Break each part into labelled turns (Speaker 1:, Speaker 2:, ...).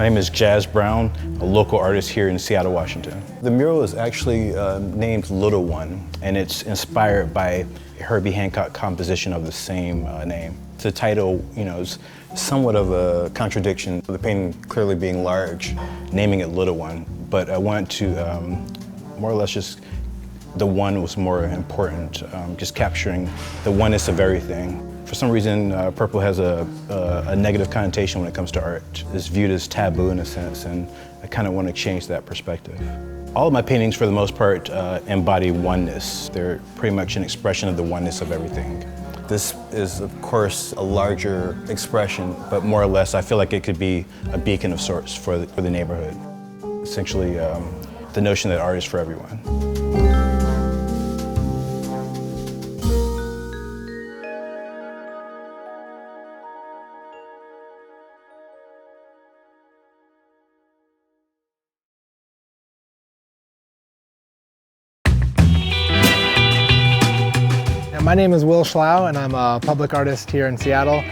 Speaker 1: My name is Jazz Brown, a local artist here in Seattle, Washington. The mural is actually named Little One, and it's inspired by Herbie Hancock composition of the same name. The title, is somewhat of a contradiction, the painting clearly being large, naming it Little One, but I wanted to more or less just, the one was more important, just capturing the oneness of everything. For some reason, purple has a negative connotation when it comes to art. It's viewed as taboo in a sense, and I kind of want to change that perspective. All of my paintings, for the most part, embody oneness. They're pretty much an expression of the oneness of everything. This is, of course, a larger expression, but more or less, I feel like it could be a beacon of sorts for the neighborhood. Essentially, the notion that art is for everyone.
Speaker 2: My name is Will Schlau, and I'm a public artist here in Seattle,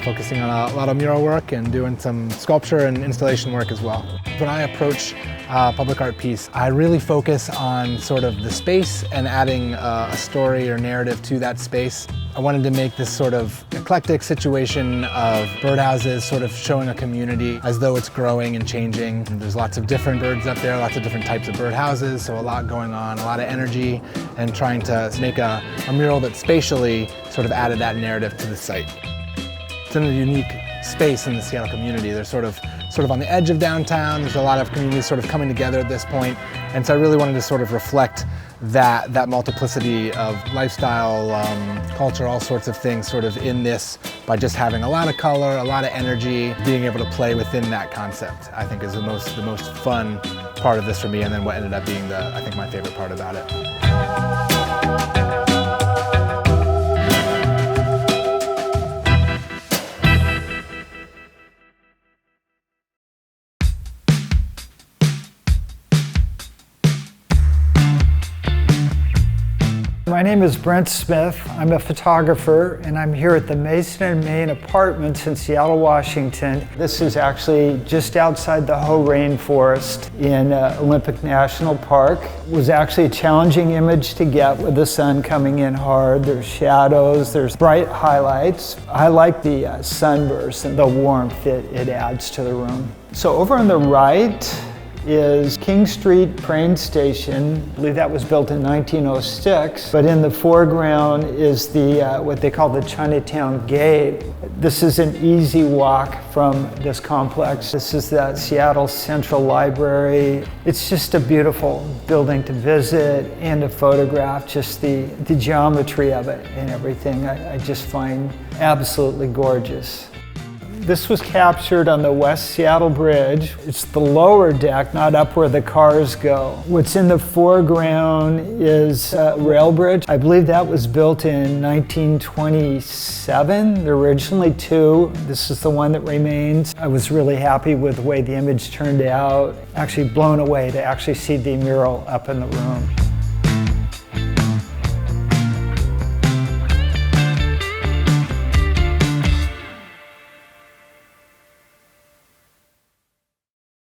Speaker 2: focusing on a lot of mural work and doing some sculpture and installation work as well. When I approach a public art piece, I really focus on sort of the space and adding a story or narrative to that space. I wanted to make this sort of eclectic situation of birdhouses, sort of showing a community as though it's growing and changing. There's lots of different birds up there, lots of different types of birdhouses, so a lot going on, a lot of energy, and trying to make a mural that spatially sort of added that narrative to the site. It's in a unique space in the Seattle community. They're sort of on the edge of downtown. There's a lot of communities sort of coming together at this point, and so I really wanted to sort of reflect that multiplicity of lifestyle, culture, all sorts of things sort of in this by just having a lot of color, a lot of energy, being able to play within that concept, I think is the most fun part of this for me, and then what ended up being I think my favorite part about it.
Speaker 3: My name is Brent Smith. I'm a photographer, and I'm here at the Mason & Main Apartments in Seattle, Washington. This is actually just outside the Hoh Rainforest in Olympic National Park. It was actually a challenging image to get with the sun coming in hard. There's shadows, there's bright highlights. I like the sunburst and the warmth it adds to the room. So over on the right is King Street train station. I believe that was built in 1906, but in the foreground is what they call the Chinatown Gate. This is an easy walk from this complex. This is the Seattle Central Library. It's just a beautiful building to visit and to photograph, just the geometry of it and everything I just find absolutely gorgeous. This was captured on the West Seattle Bridge. It's the lower deck, not up where the cars go. What's in the foreground is a rail bridge. I believe that was built in 1927. There were originally two. This is the one that remains. I was really happy with the way the image turned out. Actually blown away to actually see the mural up in the room.